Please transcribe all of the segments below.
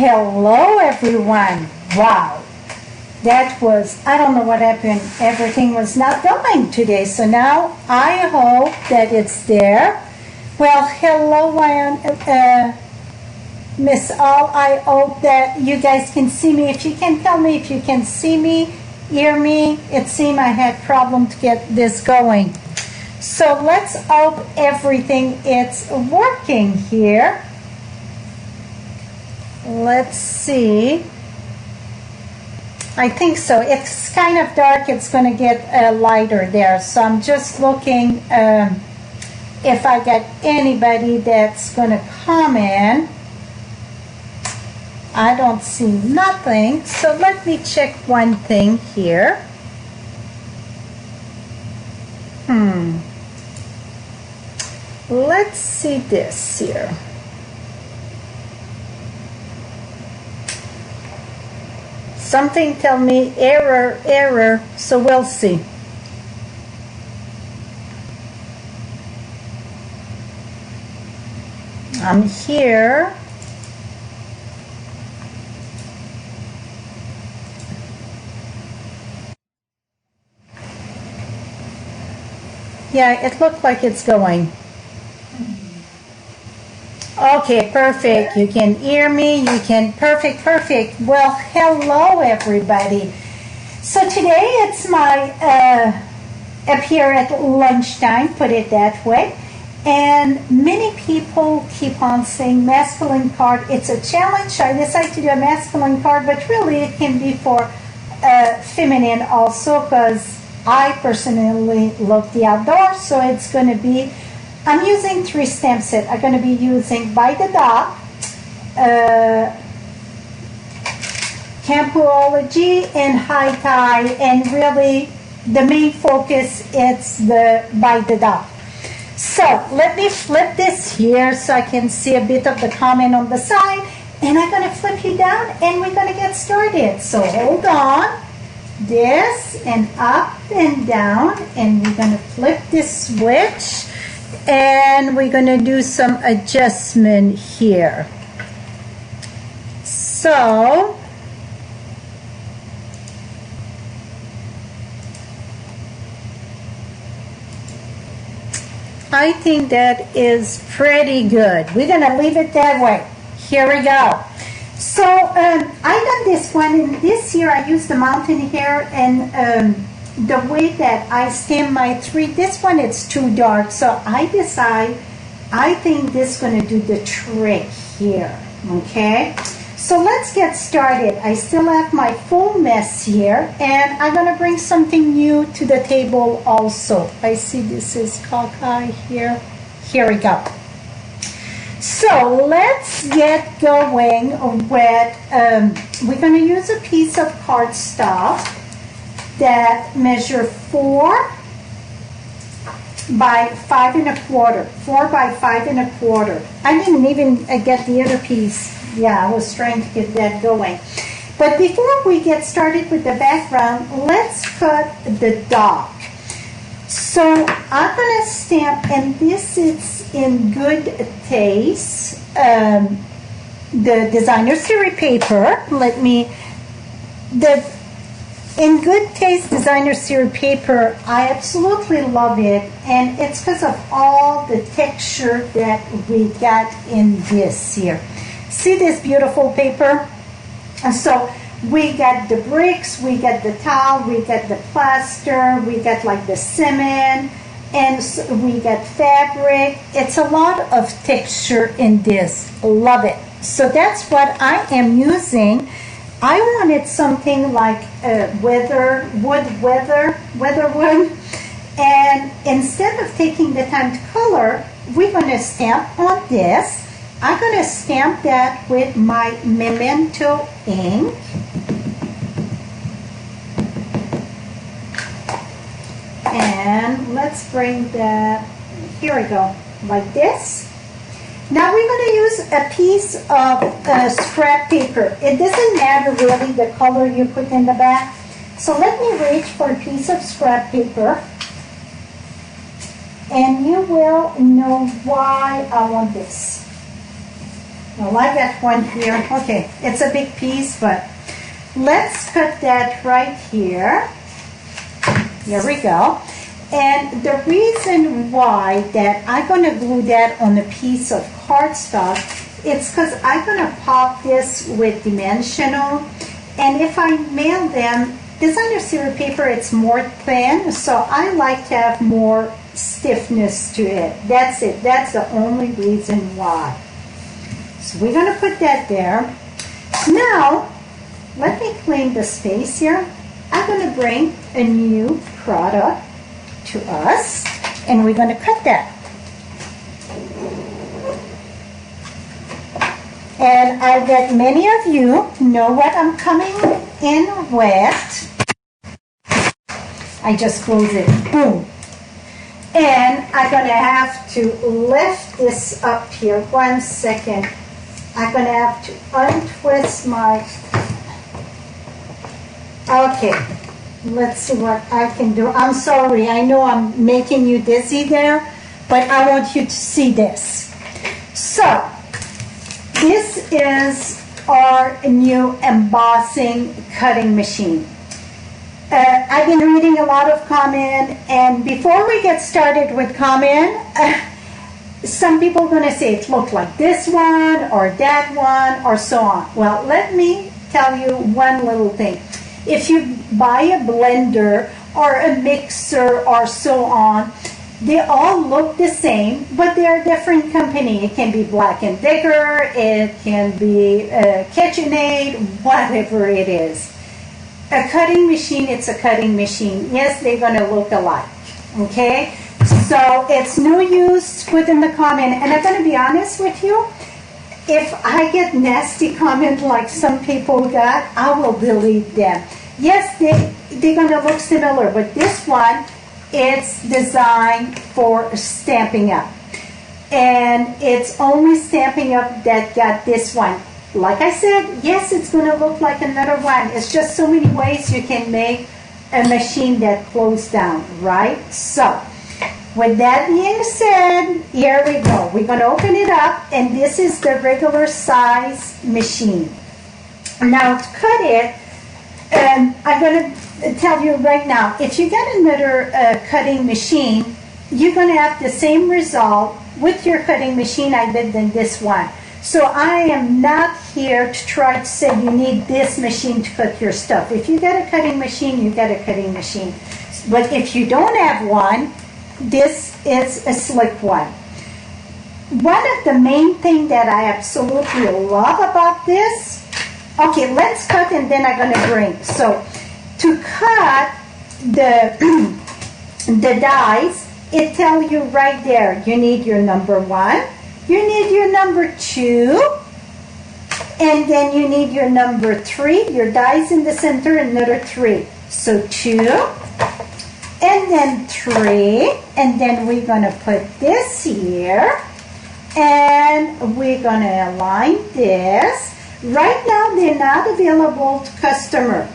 Hello everyone. Wow, that was, I don't know what happened, everything was not going today, so now I hope that it's there. Well, hello Miss All, I hope that you guys can see me. If you can tell me if you can see me, hear me. It seemed I had problem to get this going. So let's hope everything is working here. Let's see. I think so. It's kind of dark. It's going to get lighter there. So I'm just looking if I got anybody that's going to come in. I don't see nothing. So let me check one thing here. Let's see this here. Something tell me error, so we'll see. I'm here. Yeah, it looked like it's going. Okay, perfect. You can hear me. You can, perfect. Well, hello everybody. So today it's my, up here at lunchtime, put it that way. And many people keep on saying masculine card. It's a challenge. I decided to do a masculine card, but really it can be for feminine also, because I personally love the outdoors. So it's going to be, I'm using 3 stamp sets. I'm going to be using By the Dot, Campology, and High Tie, and really the main focus is the By the Dot. So let me flip this here so I can see a bit of the comment on the side, and I'm going to flip you down and we're going to get started. So hold on, this and up and down, and we're going to flip this switch. And we're going to do some adjustment here. So I think that is pretty good. We're going to leave it that way. Here we go. So I done this one, and this year I used the mountain hair, and the way that I stamp my 3, this one it's too dark, so I decide I think this is going to do the trick here. Okay, so let's get started. I still have my full mess here, and I'm going to bring something new to the table also. I see this is cockeye here. Here we go. So let's get going with we're going to use a piece of cardstock that measure 4 by 5 1/4. 4 by 5 1/4. I didn't even get the other piece. Yeah, I was trying to get that going. But before we get started with the background, let's cut the dog. So I'm going to stamp, and this is in Good Taste, the designer series paper. In Good Taste Designer Series paper, I absolutely love it, and it's because of all the texture that we got in this here. See this beautiful paper? And so we got the bricks, we got the tile, we got the plaster, we got like the cement, and so we got fabric. It's a lot of texture in this. Love it. So that's what I am using. I wanted something like weatherwood, and instead of taking the time to color, we're going to stamp on this. I'm going to stamp that with my Memento ink. And let's bring that, here we go, like this. Now we're going to use a piece of scrap paper. It doesn't matter really the color you put in the back. So let me reach for a piece of scrap paper. And you will know why I want this. Well, I got one here. Okay, it's a big piece, but let's cut that right here. Here we go. And the reason why that I'm going to glue that on a piece of cardstock, it's because I'm going to pop this with dimensional. And if I mail them, designer serial paper, it's more thin, so I like to have more stiffness to it. That's it. That's the only reason why. So we're going to put that there. Now, let me clean the space here. I'm going to bring a new product to us, and we're going to cut that. And I bet many of you know what I'm coming in with. I just close it. Boom. And I'm going to have to lift this up here. 1 second. I'm going to have to untwist my... Okay. Let's see what I can do. I'm sorry. I know I'm making you dizzy there, but I want you to see this. So, this is our new embossing cutting machine. I've been reading a lot of comment, and before we get started with comment, some people are going to say it looked like this one or that one or so on. Well, let me tell you one little thing. If you buy a blender or a mixer or so on, they all look the same, but they're a different company. It can be Black & Decker, it can be KitchenAid, whatever it is. A cutting machine, it's a cutting machine. Yes, they're going to look alike, okay? So it's no use putting the comment, and I'm going to be honest with you, if I get nasty comment like some people got, I will delete them. Yes, they're going to look similar, but this one, it's designed for Stampin' Up. And it's only Stampin' Up that got this one. Like I said, yes, it's going to look like another one. It's just so many ways you can make a machine that closes down, right? So, with that being said, here we go. We're going to open it up, and this is the regular size machine. Now, to cut it, I'm going to tell you right now, if you get another cutting machine, you're going to have the same result with your cutting machine I did than this one. So I am not here to try to say you need this machine to cut your stuff. If you get a cutting machine, you get a cutting machine. But if you don't have one, this is a slick one. One of the main things that I absolutely love about this, okay, let's cut and then I'm going to bring. So to cut the dies, it tells you right there, you need your number 1. You need your number 2, and then you need your number 3. Your dies in the center, another 3. So 2, and then 3, and then we're going to put this here, and we're going to align this. Right now, they're not available to customer.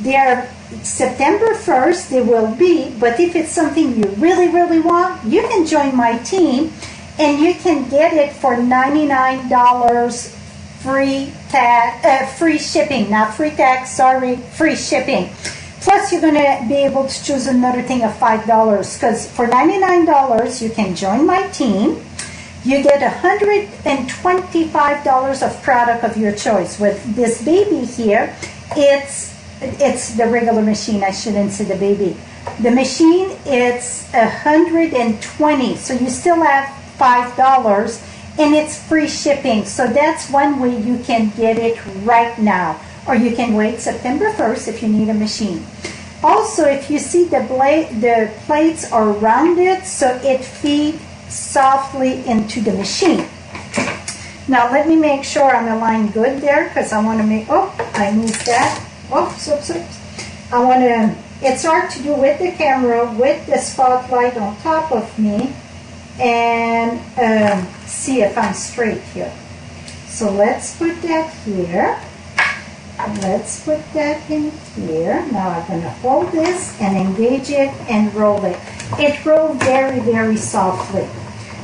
They're September 1st, they will be, but if it's something you really, really want, you can join my team. And you can get it for $99 free tag, free shipping, not free tax, sorry, free shipping. Plus, you're going to be able to choose another thing of $5 because for $99, you can join my team. You get $125 of product of your choice. With this baby here, it's the regular machine. I shouldn't say the baby. The machine, it's $120, so you still have $5, and it's free shipping. So that's one way you can get it right now. Or you can wait September 1st if you need a machine. Also, if you see the plates are rounded, so it feeds softly into the machine. Now let me make sure I'm aligned good there, because I want to make, oh, I need that. Oops, oops, oops. I want to, it's hard to do with the camera, with the spotlight on top of me, and see if I'm straight here. So let's put that here. Let's put that in here. Now I'm going to hold this and engage it and roll it. It rolls very, very softly.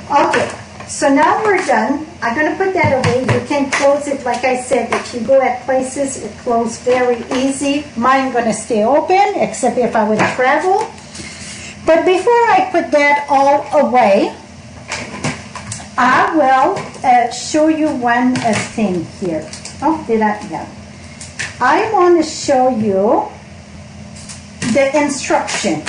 Okay, So now we're done. I'm going to put that away. You can close it, like I said, if you go at places, it closes very easy. Mine going to stay open, except if I would travel. But before I put that all away, I will show you one thing here. Oh, did I? Yeah. I want to show you the instruction.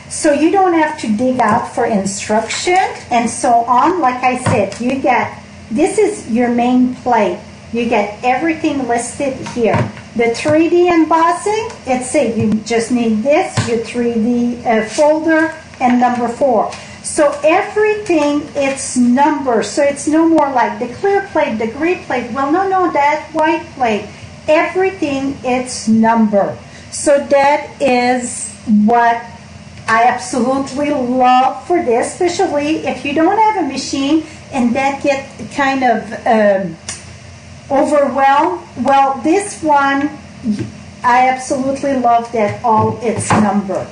So you don't have to dig out for instruction and so on. Like I said, you get, this is your main plate. You get everything listed here. The 3D embossing, it says you just need this, your 3D folder, and number 4. So everything, it's numbered. So it's no more like the clear plate, the gray plate. Well, no, that white plate. Everything, it's numbered. So that is what I absolutely love for this, especially if you don't have a machine and that get kind of overwhelmed. Well, this one, I absolutely love that all it's numbered.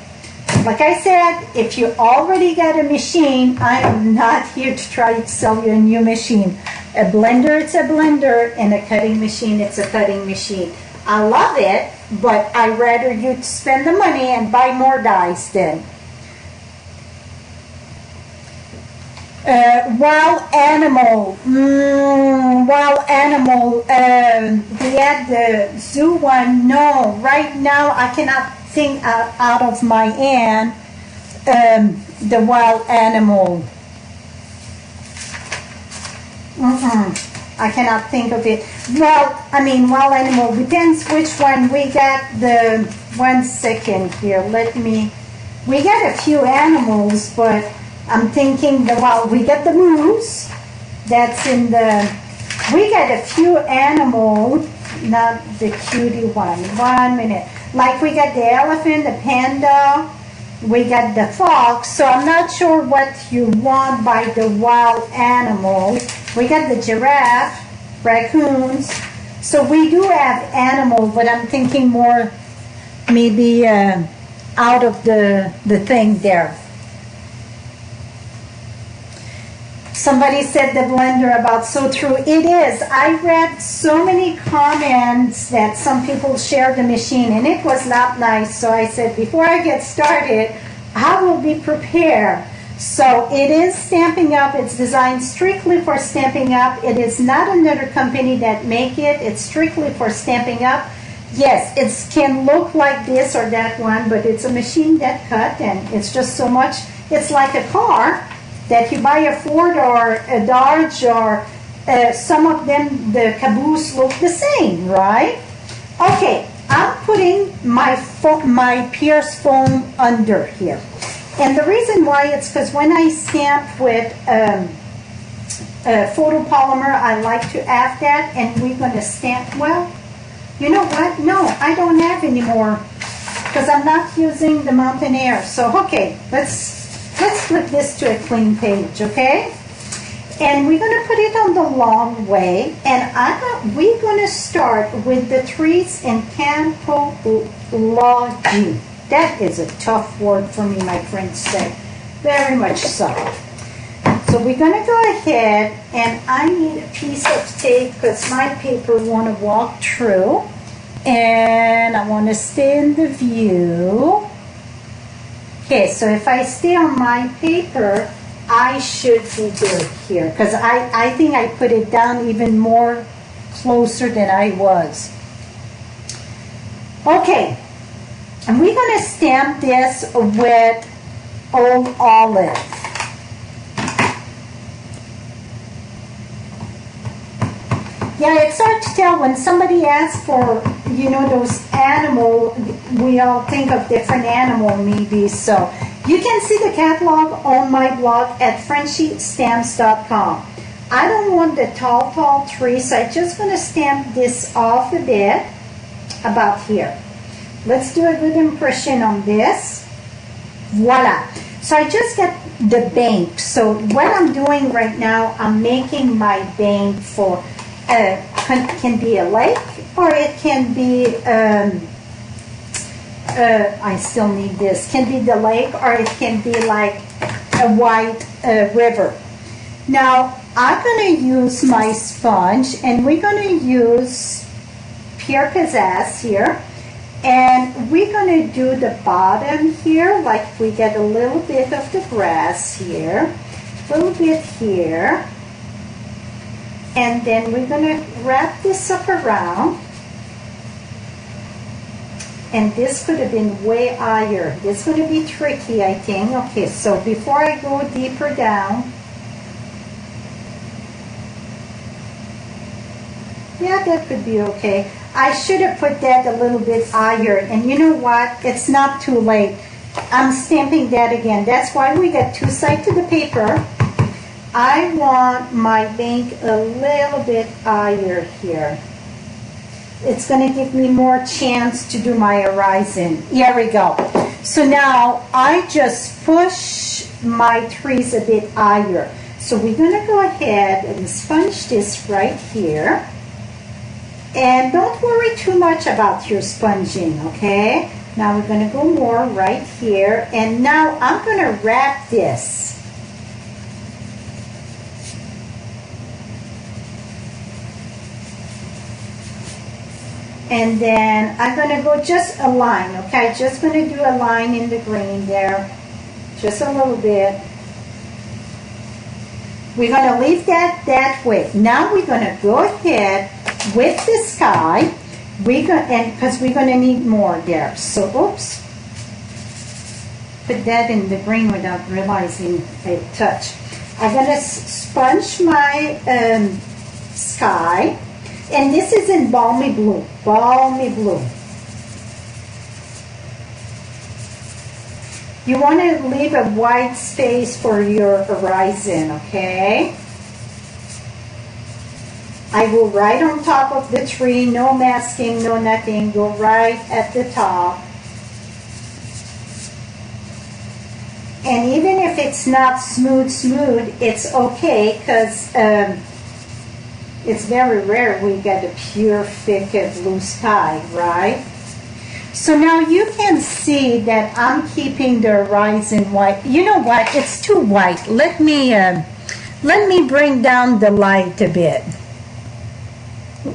Like I said, if you already got a machine, I am not here to try to sell you a new machine. A blender, it's a blender, and a cutting machine, it's a cutting machine. I love it, but I'd rather you spend the money and buy more dies then. Wild animal. Wild animal. We had the zoo one. No, right now I cannot think out of my hand the wild animal. I cannot think of it. Well, I mean, wild animal depends which one. We got the 1 second here. We got a few animals, but I'm thinking we got the moose. That's in the. We got a few animals, not the cutie one. 1 minute. Like we got the elephant, the panda. We got the fox. So I'm not sure what you want by the wild animals. We got the giraffe, raccoons. So we do have animals, but I'm thinking more maybe out of the thing there. Somebody said the blender about so true. It is. I read so many comments that some people share the machine, and it was not nice. So I said, before I get started, I will be prepared. So it is Stampin' Up. It's designed strictly for Stampin' Up. It is not another company that make it. It's strictly for Stampin' Up. Yes, it can look like this or that one, but it's a machine that cut, and it's just so much. It's like a car that you buy a Ford or a Dodge, or some of them, the caboose look the same, right? Okay, I'm putting my Pierce foam under here. And the reason why, it's because when I stamp with photopolymer, I like to have that, and we're going to stamp, well, you know what? No, I don't have anymore, because I'm not using the Mountain Air. So, okay, let's flip this to a clean page, okay? And we're going to put it on the long way, and we're going to start with the trees in campology. That is a tough word for me, my friends say. Very much so. So we're going to go ahead, and I need a piece of tape because my paper want to walk through, and I want to stay in the view. Okay, so if I stay on my paper, I should be good here, because I think I put it down even more closer than I was. Okay, and we're going to stamp this with Old Olive. Yeah, it's hard to tell when somebody asks for, you know, those animal, we all think of different animal maybe. So you can see the catalog on my blog at FrenchieStamps.com. I don't want the tall tree, so I'm just going to stamp this off a bit about here. Let's do a good impression on this. Voila. So I just got the bank. So what I'm doing right now, I'm making my bank for, can be a lake, or it can be, I still need this, can be the lake, or it can be like a white river. Now, I'm going to use my sponge, and we're going to use Pierre Pizzazz here. And we're going to do the bottom here, like we get a little bit of the grass here, a little bit here. And then we're going to wrap this up around. And this could have been way higher. This is going to be tricky, I think. Okay, so before I go deeper down, yeah, that could be okay. I should have put that a little bit higher. And you know what? It's not too late. I'm stamping that again. That's why we got two sides to the paper. I want my bank a little bit higher here. It's going to give me more chance to do my horizon. Here we go. So now I just push my trees a bit higher. So we're going to go ahead and sponge this right here. And don't worry too much about your sponging, okay? Now we're going to go more right here. And now I'm going to wrap this. And then I'm going to go just a line, okay? Just going to do a line in the green there. Just a little bit. We're going to leave that way. Now we're going to go ahead with the sky. Because we're going to need more there. So, oops. Put that in the green without realizing a touch. I'm going to sponge my sky. And this is in balmy blue. Balmy blue. You want to leave a white space for your horizon, okay? I go right on top of the tree, no masking, no nothing. Go right at the top. And even if it's not smooth, it's okay because it's very rare we get a pure, thick blue sky, right? So now you can see that I'm keeping the horizon white. You know what? It's too white. Let me bring down the light a bit.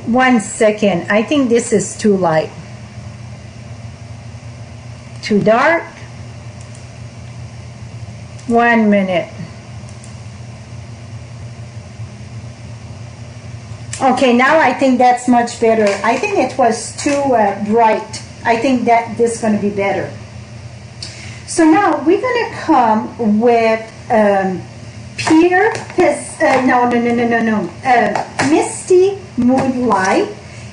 1 second. I think this is too light. Too dark. 1 minute. Okay, now I think that's much better. I think it was too bright. I think that this is going to be better. So now we're going to come with Misty Moonlight.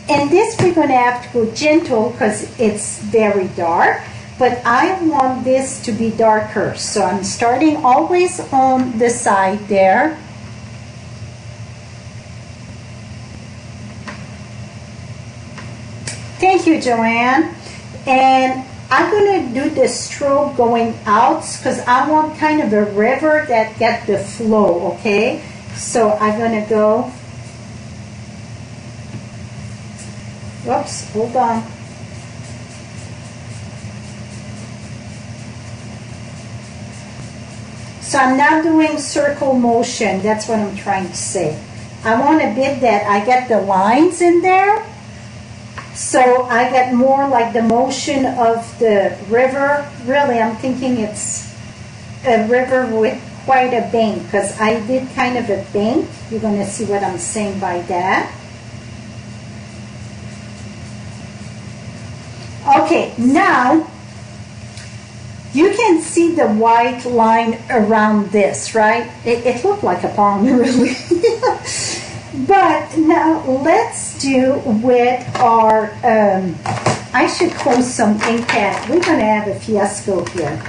And this we're going to have to go gentle because it's very dark. But I want this to be darker. So I'm starting always on the side there. Thank you, Joanne. And I'm going to do the stroke going out because I want kind of a river that get the flow, okay? So I'm going to go, whoops, hold on. So I'm now doing circle motion. That's what I'm trying to say. I want a bit that I get the lines in there. So I get more like the motion of the river. Really, I'm thinking it's a river with quite a bank because I did kind of a bank. You're going to see what I'm saying by that. Okay, now you can see the white line around this, right? It looked like a pond, really. But now let's do with our, I should close some ink pad. We're going to have a fiasco here.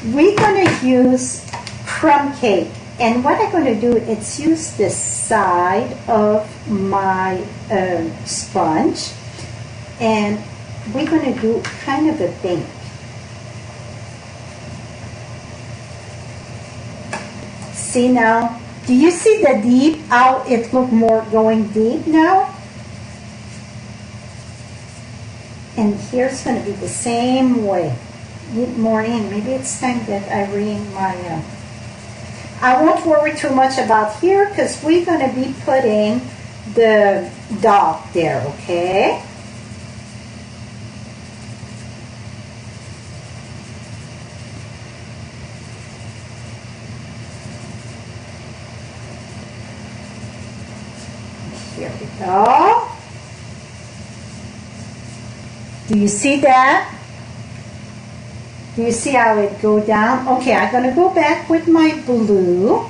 We're going to use crumb cake. And what I'm going to do is use the side of my sponge. And we're going to do kind of a bank. See now? Do you see the deep, how it look more going deep now? And here's going to be the same way. Need more in. Maybe it's time that I ring my... I won't worry too much about here because we're going to be putting the dog there, okay? Here we go. Do you see that? Do you see how it go down? Okay, I'm going to go back with my blue.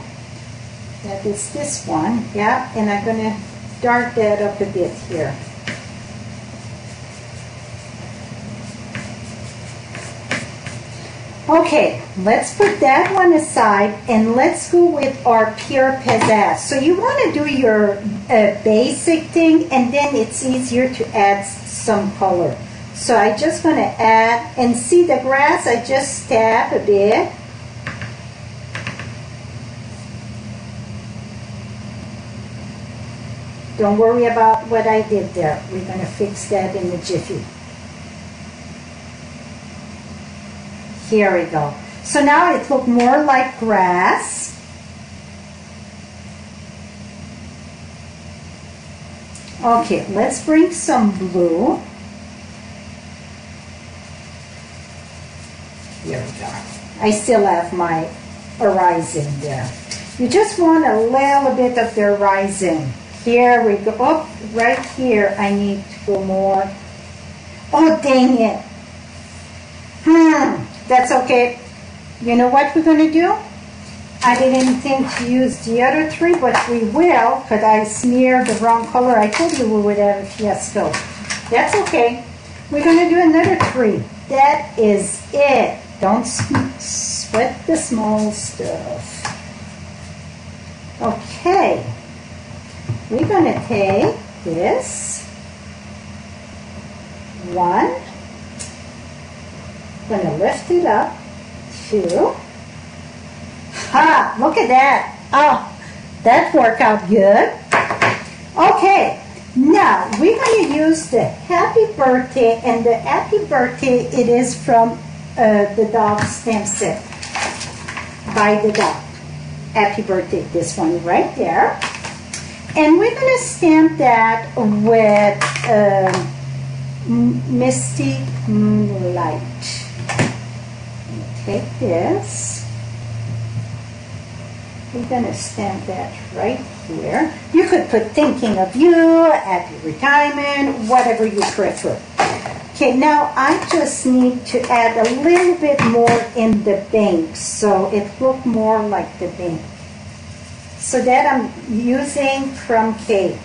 That is this one, yeah, and I'm going to dark that up a bit here. Okay, let's put that one aside and let's go with our pure pizzazz. So you want to do your basic thing and then it's easier to add some color. So I'm just going to add, and see the grass, I just stab a bit. Don't worry about what I did there. We're going to fix that in a jiffy. Here we go. So now it looks more like grass. Okay, let's bring some blue. Here we go. I still have my horizon there. You just want a little bit of the horizon. Here we go. Oh, right here I need to go more. Oh, dang it. That's okay. You know what we're going to do? I didn't think to use the other three, but we will, because I smeared the wrong color. I told you we would have a fiasco. That's okay. We're going to do another three. That is it. Don't sweat the small stuff. Okay. We're going to take this one. Going to lift it up. Two. Ha! Look at that. Oh, that worked out good. Okay. Now, we're going to use the happy birthday, and the happy birthday, it is from the dog stamp set by the dog. Happy birthday, this one right there. And we're going to stamp that with Misty Moonlight. Take this. We're going to stamp that right here. You could put thinking of you, happy retirement, whatever you prefer. Okay, now I just need to add a little bit more in the bank so it looks more like the bank. So that I'm using from Kate.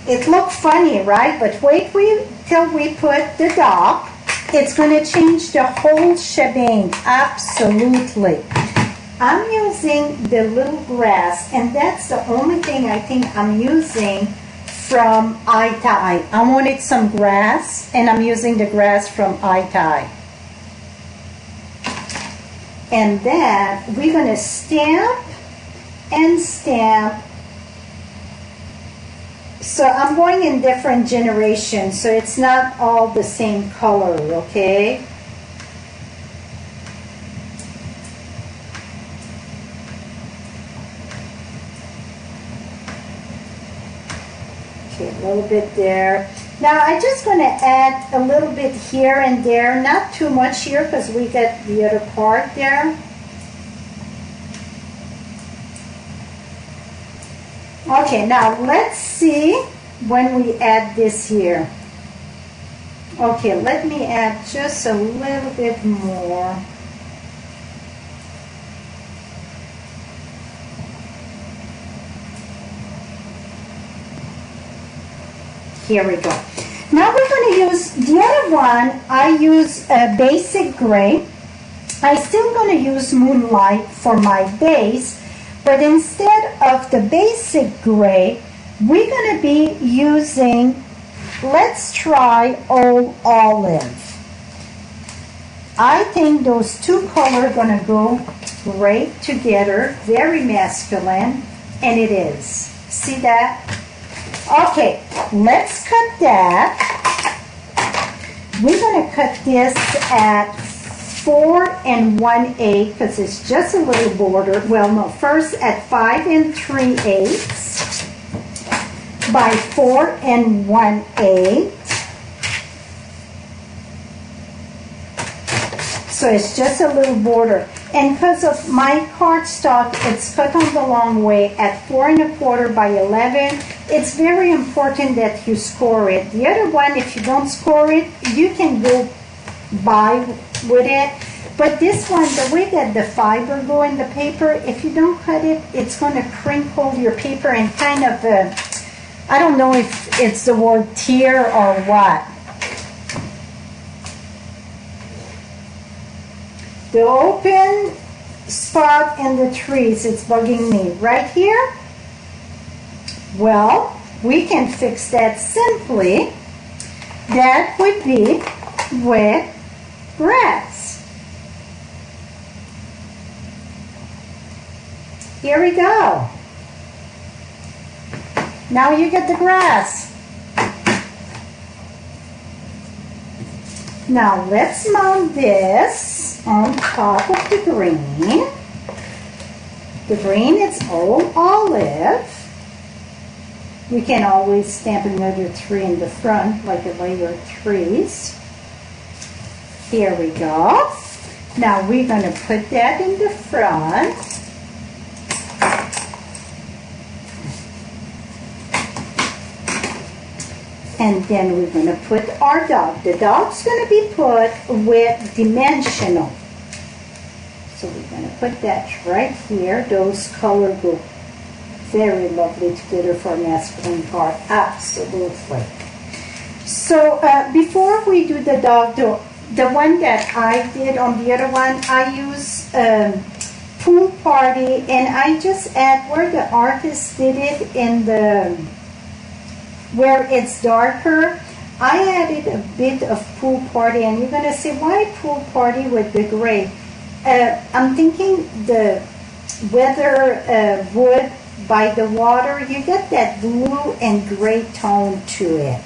It looks funny, right? But wait till we put the dog. It's going to change the whole shebang, absolutely. I'm using the little grass, and that's the only thing I think I'm using from Eye to Eye. I wanted some grass, and I'm using the grass from Eye to Eye. And then we're going to stamp and stamp. So I'm going in different generations, so it's not all the same color, okay? Okay, a little bit there. Now I'm just going to add a little bit here and there, not too much here because we got the other part there. Okay, now let's see when we add this here. Okay, let me add just a little bit more. Here we go. Now we're going to use the other one. I use a basic gray. I'm still going to use Moonlight for my base, but instead of the basic gray, we're going to be using, let's try Old Olive. I think those two colors are going to go great together, very masculine, and it is. See that? Okay, let's cut that. we're going to cut this at 4 1/8 because it's just a little border. Well, no, first at 5 3/8 by 4 1/8. So it's just a little border. And because of my cardstock, it's cut on the long way at 4 1/4 by 11. It's very important that you score it. The other one, if you don't score it, you can go by with it. But this one, the way that the fiber go in the paper, if you don't cut it, it's going to crinkle your paper and kind of, I don't know if it's the word tear or what. The open spot in the trees, it's bugging me. Right here? Well, we can fix that simply. That would be with grass. Here we go. Now you get the grass. Now let's mount this on top of the green. The green is all olive. We can always stamp another tree in the front, like a layer of trees. Here we go. Now we're going to put that in the front. And then we're going to put our dog. The dog's going to be put with dimensional. So we're going to put that right here. Those colors go very lovely together for a masculine card. Absolutely. So before we do the dog, the one that I did on the other one, I use Pool Party, and I just add where the artist did it in the where it's darker. I added a bit of Pool Party, and you're going to say, why Pool Party with the gray? I'm thinking the weather wood by the water, you get that blue and gray tone to it.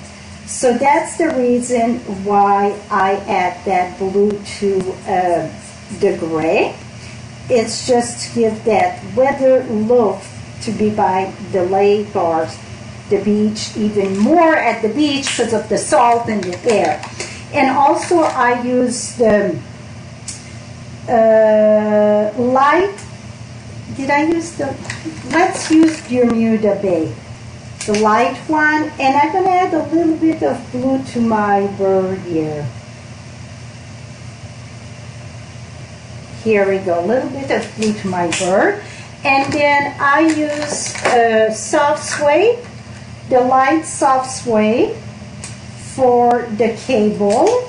So that's the reason why I add that blue to the gray. It's just to give that weather look to be by the lake or the beach, even more at the beach because of the salt in the air. And also I use the light, did I use the, let's use Bermuda Bay, the light one, and I'm going to add a little bit of blue to my bird here. Here we go, a little bit of blue to my bird. And then I use soft suede, the light soft suede for the cable.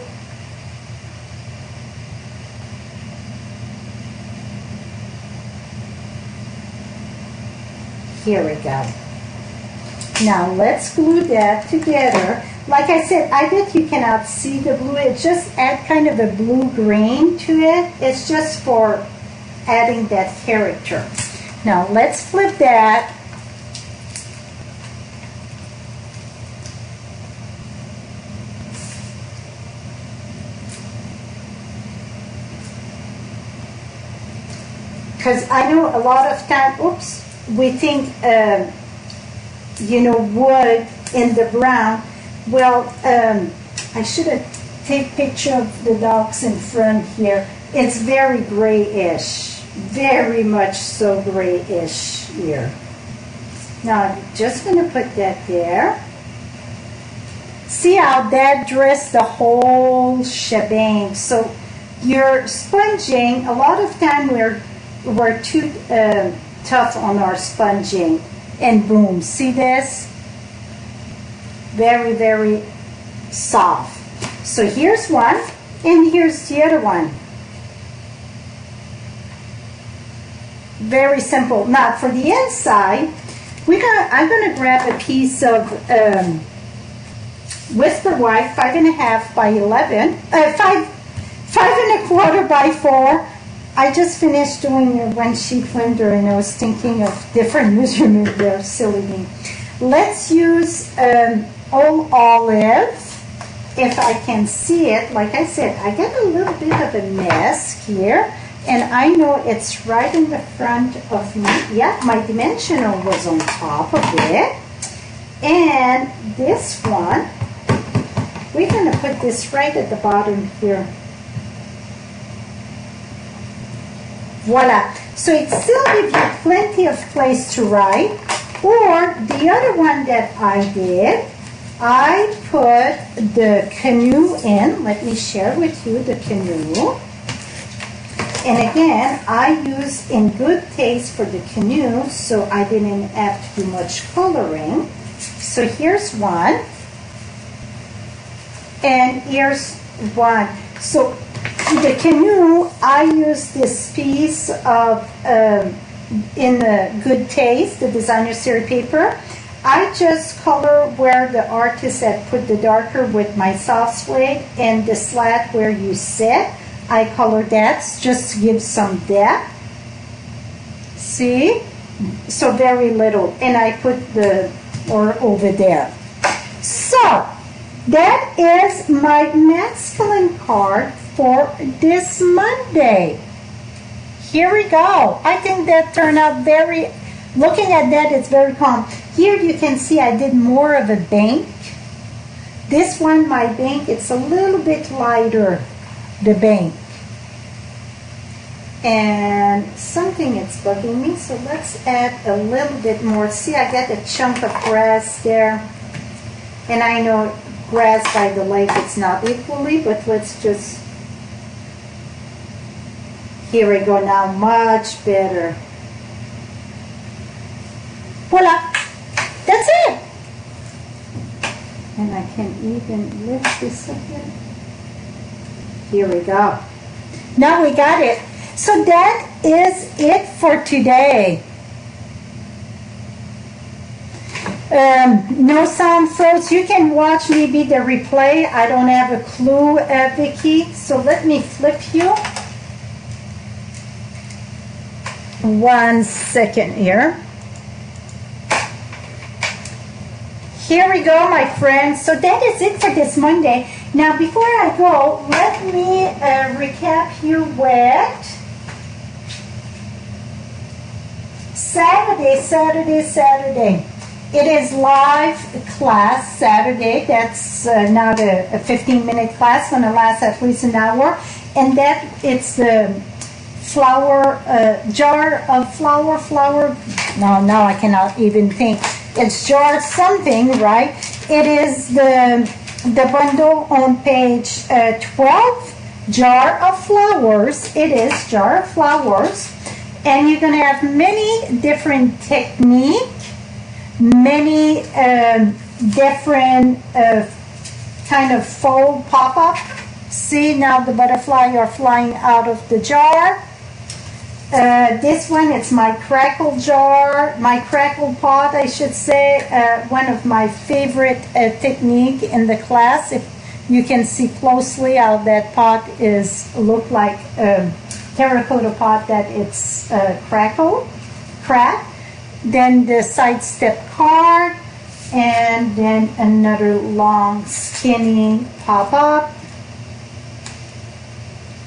Here we go. Now let's glue that together. Like I said, I bet you cannot see the blue. It just add kind of a blue-green to it. It's just for adding that character. Now let's flip that. Because I know a lot of time, oops, we think, you know, wood in the brown. Well, I should have taken a picture of the dogs in front here. It's very grayish, very much so grayish here. Now, I'm just going to put that there. See how that dressed the whole shebang. So your sponging, a lot of time we're too tough on our sponging, and boom, see this? Very, very soft. So here's one, and here's the other one. Very simple. Now for the inside, I'm gonna grab a piece of Whisper White, 5 1/2 by 11, 5 1/4 by 4. I just finished doing a one-sheet window, and I was thinking of different measurements there, silly me. Let's use all olive if I can see it. Like I said, I got a little bit of a mess here, and I know it's right in the front of me. Yeah, my dimensional was on top of it. And this one, we're going to put this right at the bottom here. Voila. So it still gives you plenty of place to write. Or the other one that I did, I put the canoe in. Let me share with you the canoe. And again, I used In Good Taste for the canoe, so I didn't have to do much coloring. So here's one. And here's one. So the canoe, I used this piece of In Good Taste, the designer series paper. I just color where the artist had put the darker with my soft suede, and the slat where you sit, I colored that just to give some depth. See? So very little. And I put the or over there. So that is my masculine card for this Monday. Here we go. I think that turned out very, looking at that, it's very calm. Here you can see I did more of a bank. This one, my bank, it's a little bit lighter, the bank. And something is bugging me, so let's add a little bit more. See, I got a chunk of grass there. And I know grass by the lake, it's not equally, but let's just, here we go now, much better. Voila, that's it. And I can even lift this up here. Here we go. Now we got it. So that is it for today. No sound froze. You can watch me be the replay. I don't have a clue, Vicky. So let me flip you. 1 second here. Here we go, my friends. So that is it for this Monday. Now, before I go, let me recap you with Saturday. It is live class Saturday. That's not a 15-minute class. Going to last at least an hour. And that it's the flour, jar of flour. No, now I cannot even think. It's jar something, right? It is the bundle on page 12, jar of flowers. It is jar of flowers. And you're going to have many different techniques, many different kind of fold pop-up. See, now the butterfly are flying out of the jar. This one, it's my crackle jar, my crackle pot, I should say. One of my favorite technique in the class. If you can see closely how that pot is look like terracotta pot that it's crack. Then the sidestep card, and then another long skinny pop-up.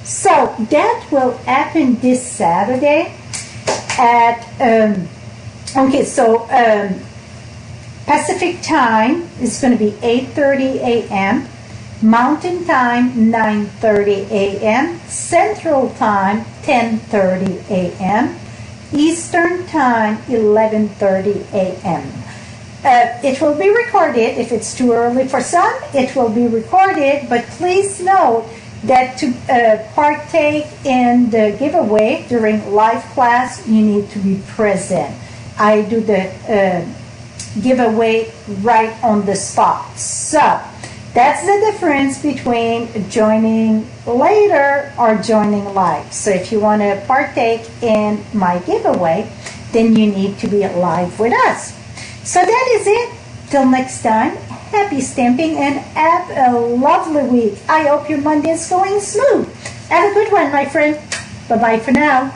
So that will happen this Saturday at Pacific time is going to be 8:30 a.m. Mountain time 9:30 a.m. Central time 10:30 a.m. Eastern time 11:30 a.m. It will be recorded. If it's too early for some, it will be recorded, but please note that to partake in the giveaway during live class, you need to be present. I do the giveaway right on the spot. So that's the difference between joining later or joining live. So if you want to partake in my giveaway, then you need to be live with us. So that is it. Till next time, happy stamping and have a lovely week. I hope your Monday is going smooth. Have a good one, my friend. Bye-bye for now.